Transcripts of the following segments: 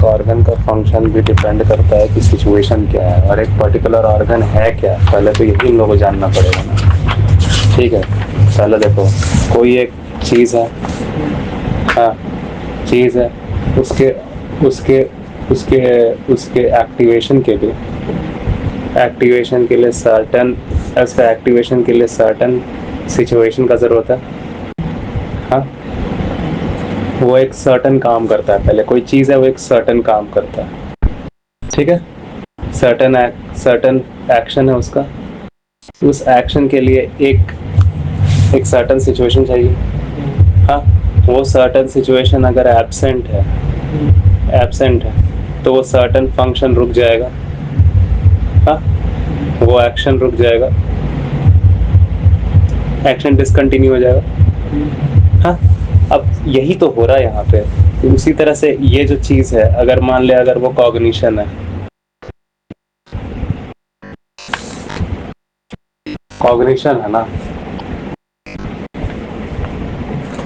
एक ऑर्गन का फंक्शन भी डिपेंड करता है कि सिचुएशन क्या है और एक पर्टिकुलर ऑर्गन है क्या। पहले तो यही इन लोगों को जानना पड़ेगा ना। ठीक है, पहले देखो कोई एक चीज़ है, हाँ चीज़ है, उसके उसके उसके उसके एक्टिवेशन के लिए सर्टन उसका एक्टिवेशन के लिए सर्टन सिचुएशन का ज़रूरत है। हाँ, वो एक सर्टन काम करता है। पहले कोई चीज़ है वो एक सर्टन काम करता है, ठीक है, सर्टन एक्शन है उसका। उस एक्शन के लिए एक सर्टन सिचुएशन चाहिए। हाँ, वो सर्टन सिचुएशन अगर एब्सेंट है तो वो सर्टन फंक्शन रुक जाएगा। हाँ, वो एक्शन रुक जाएगा, एक्शन डिसकंटिन्यू हो जाएगा। हाँ, अब यही तो हो रहा है यहाँ पे। तो उसी तरह से ये जो चीज़ है, अगर मान ले अगर वो कॉग्निशन है, कॉग्निशन है ना,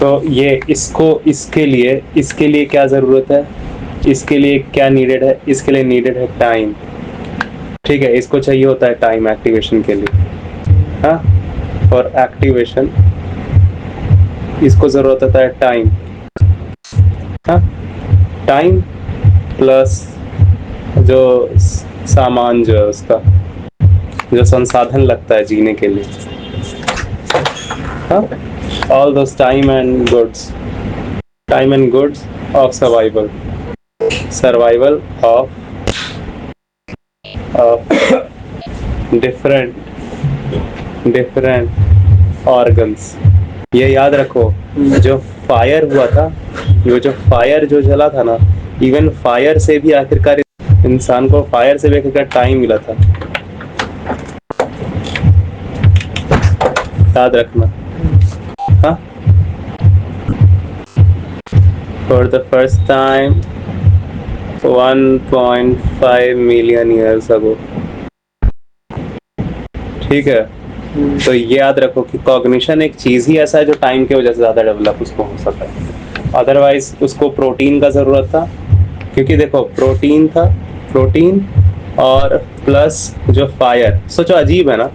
तो ये इसके लिए क्या ज़रूरत है, इसके लिए क्या नीडेड है, इसके लिए नीडेड है टाइम। ठीक है, इसको चाहिए होता है टाइम एक्टिवेशन के लिए। हाँ, और एक्टिवेशन इसको ज़रूरत होता है टाइम। हाँ, टाइम प्लस जो सामान जो है उसका जो संसाधन लगता है जीने के लिए। हाँ, all those time and goods of survival of different organs। ये याद रखो, जो फायर हुआ था, जो फायर जो जला था ना, इवन फायर से भी आखिरकार इंसान को फायर से भी आखिरकार टाइम मिला था, याद रखना। हाँ, for the first time 1.5 million years ago। ठीक है, तो ये याद रखो कि कॉग्निशन एक चीज़ ही ऐसा है जो टाइम की वजह से ज़्यादा डेवलप उसको हो सकता है। अदरवाइज उसको प्रोटीन का ज़रूरत था, क्योंकि देखो प्रोटीन और प्लस जो फायर। सोचो अजीब है ना,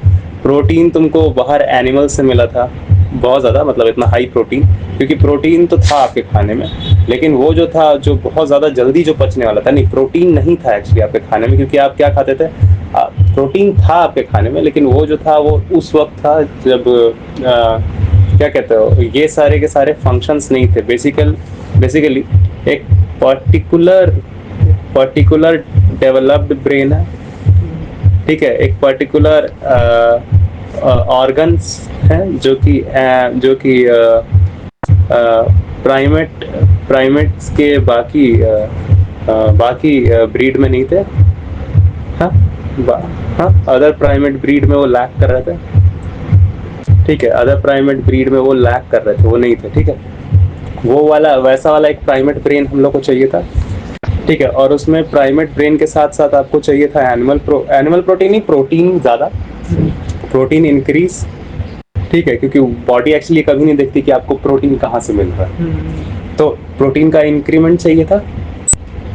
प्रोटीन तुमको बाहर एनिमल से मिला था बहुत ज़्यादा, मतलब इतना हाई प्रोटीन, क्योंकि प्रोटीन तो था आपके खाने में, लेकिन वो जो था जो बहुत ज़्यादा जल्दी जो पचने वाला था, नहीं प्रोटीन नहीं था एक्चुअली आपके खाने में, क्योंकि आप क्या खाते थे, प्रोटीन था आपके खाने में, लेकिन वो जो था वो उस वक्त था जब क्या कहते हो, ये सारे के सारे फंक्शंस नहीं थे। बेसिकली एक पर्टिकुलर डेवलप्ड ब्रेन है, ठीक है, एक पर्टिकुलर ऑर्गन्स हैं जो कि प्राइमेट्स के बाकी ब्रीड में नहीं थे। हाँ, अदर प्राइमेट ब्रीड में वो लैक कर रहे थे। ठीक है, अदर प्राइमेट ब्रीड में वो लैक कर रहे थे, वो नहीं थे। ठीक है, वो वाला वैसा वाला एक प्राइमेट ब्रेन हम लोग को चाहिए था। ठीक है, और उसमें प्राइमेट ब्रेन के साथ साथ आपको चाहिए था एनिमल प्रोटीन, नहीं प्रोटीन ज़्यादा, प्रोटीन इंक्रीज। ठीक है, क्योंकि बॉडी एक्चुअली कभी नहीं देखती कि आपको प्रोटीन कहाँ से मिल रहा है, तो प्रोटीन का इंक्रीमेंट चाहिए था,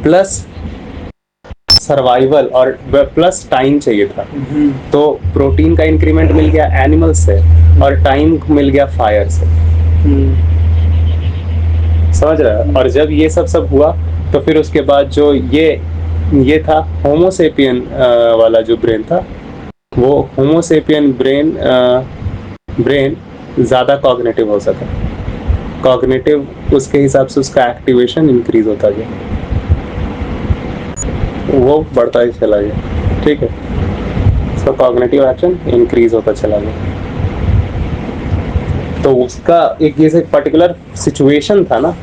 प्लस सर्वाइवल और प्लस टाइम चाहिए था। तो प्रोटीन का इंक्रीमेंट मिल गया एनिमल से और टाइम मिल गया फायर से। समझ रहा है? और जब ये सब हुआ तो फिर उसके बाद जो ये था होमोसेपियन वाला जो ब्रेन था, वो होमोसेपियन ब्रेन ज़्यादा कॉग्निटिव हो सका। कॉग्निटिव उसके हिसाब से उसका एक्टिवेशन इंक्रीज होता गया, वो बढ़ता ही चला गया। ठीक है, उसका कॉग्निटिव एक्शन इंक्रीज होता चला गया। तो उसका एक पर्टिकुलर सिचुएशन था ना,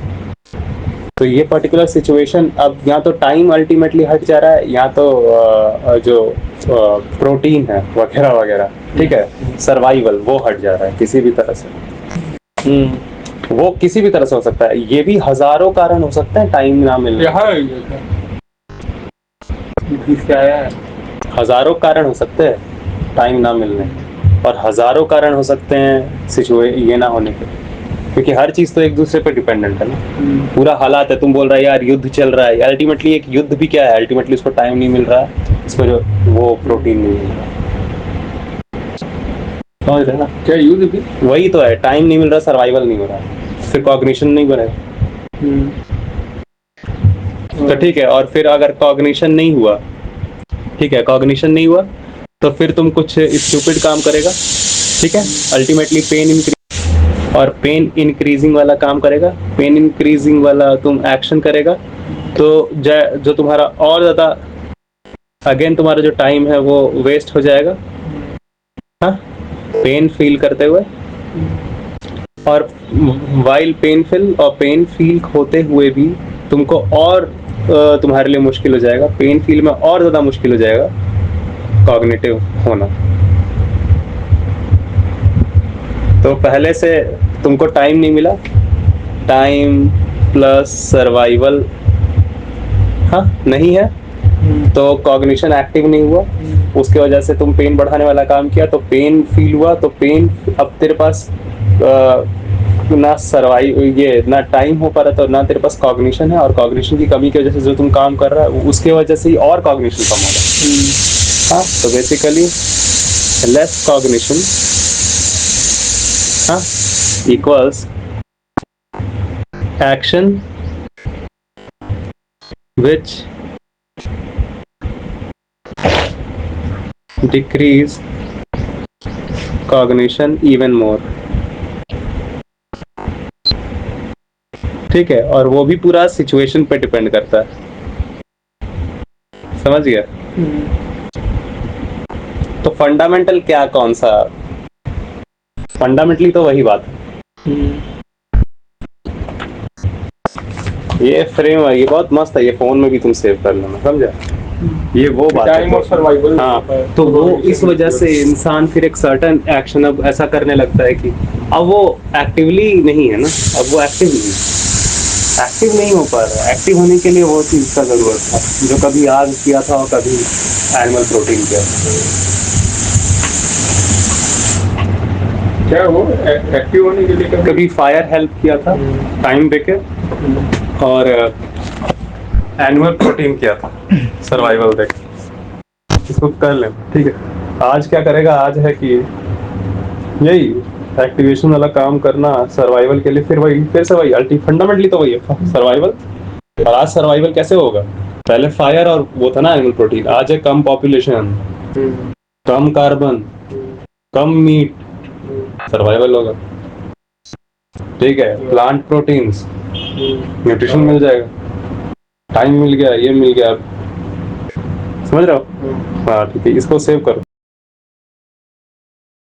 तो ये पर्टिकुलर सिचुएशन अब यहाँ तो टाइम अल्टीमेटली हट जा रहा है, यहाँ तो जो प्रोटीन है वगैरह वगैरह, ठीक है, सर्वाइवल वो हट जा रहा है किसी भी तरह से। वो किसी भी तरह से हो सकता है, ये भी हजारों कारण हो सकते हैं टाइम ना मिलने। हजारों कारण हो सकते हैं टाइम ना मिलने, और हजारों कारण हो सकते हैं ये ना होने के। क्योंकि हर चीज तो एक दूसरे पे डिपेंडेंट है ना। पूरा हालात है, तुम बोल रहा है यार युद्ध चल रहा है, अल्टीमेटली एक युद्ध भी क्या है, अल्टीमेटली उसको टाइम नहीं मिल रहा है, इसको जो वो प्रोटीन नहीं मिल रहा, समझ रहे ना? क्या युद्ध भी वही तो है, टाइम नहीं मिल रहा, सर्वाइवल नहीं हो रहा, फिर कॉग्निशन नहीं बनेगा। तो ठीक है, और फिर अगर कॉग्निशन नहीं हुआ, ठीक है, कॉग्निशन नहीं हुआ तो फिर तुम कुछ स्टूपिड काम करेगा, ठीक है, अल्टीमेटली पेन इंक्रीज, और पेन इंक्रीजिंग वाला काम करेगा, पेन इंक्रीजिंग वाला तुम एक्शन करेगा, तो जो तुम्हारा और ज्यादा अगेन तुम्हारा जो टाइम है वो वेस्ट हो जाएगा, हाँ, पेन फील करते हुए, और वाइल पेनफुल, और पेन फील होते हुए भी तुमको और तुम्हारे लिए मुश्किल हो जाएगा, पेन फील में और ज्यादा मुश्किल हो जाएगा कॉग्निटिव होना। तो पहले से तुमको टाइम नहीं मिला, टाइम प्लस सर्वाइवल, हाँ, नहीं है, तो कॉग्निशन एक्टिव नहीं हुआ, उसके वजह से तुम पेन बढ़ाने वाला काम किया, तो पेन फील हुआ, तो पेन अब तेरे पास ना सर्वाइव, ये ना टाइम हो पा रहा था, ना तेरे पास कॉग्निशन है, और कॉग्निशन की कमी की वजह से जो तुम काम कर रहा है उसके वजह से ही और कॉग्निशन कम हो रहा है। हाँ, तो बेसिकली लेस कॉग्निशन, हाँ, equals action which decrease cognition even more, ठीक है, और वो भी पूरा सिचुएशन पे डिपेंड करता है, समझ गया? तो फंडामेंटल क्या, कौन सा फंडामेंटली, तो वही बात है। ये फ्रेम है, ये बहुत मस्त है, ये फोन में भी तुम सेव कर लेना, समझा? ये वो बात टाइम और सर्वाइवल, हाँ, तो वो इस वजह से इंसान फिर एक सर्टेन एक्शन अब ऐसा करने लगता है कि अब वो एक्टिवली नहीं है ना, अब वो एक्टिव नहीं हो पा रहा है। एक्टिव होने के लिए वो चीज का जरूरत था जो कभी आग किया था और कभी एनिमल प्रोटीन किया था। क्या वो एक्टिव होने के लिए कभी फायर हेल्प किया था टाइम देके, और एनिमल प्रोटीन किया था सर्वाइवल देके, इसको कर ले, ठीक है। आज क्या करेगा, आज है कि यही एक्टिवेशन वाला काम करना सर्वाइवल के लिए, फिर से वही फंडामेंटली तो वही है सर्वाइवल। और आज सर्वाइवल कैसे होगा, पहले फायर और वो था ना एनिमल प्रोटीन, आज है कम पॉपुलेशन, कम कार्बन, कम मीट, सर्वाइवल होगा, ठीक है। प्लांट प्रोटीन्स, न्यूट्रिशन मिल जाएगा, टाइम मिल गया, ये मिल गया, समझ रहे हो? हाँ, ठीक है, इसको सेव करो।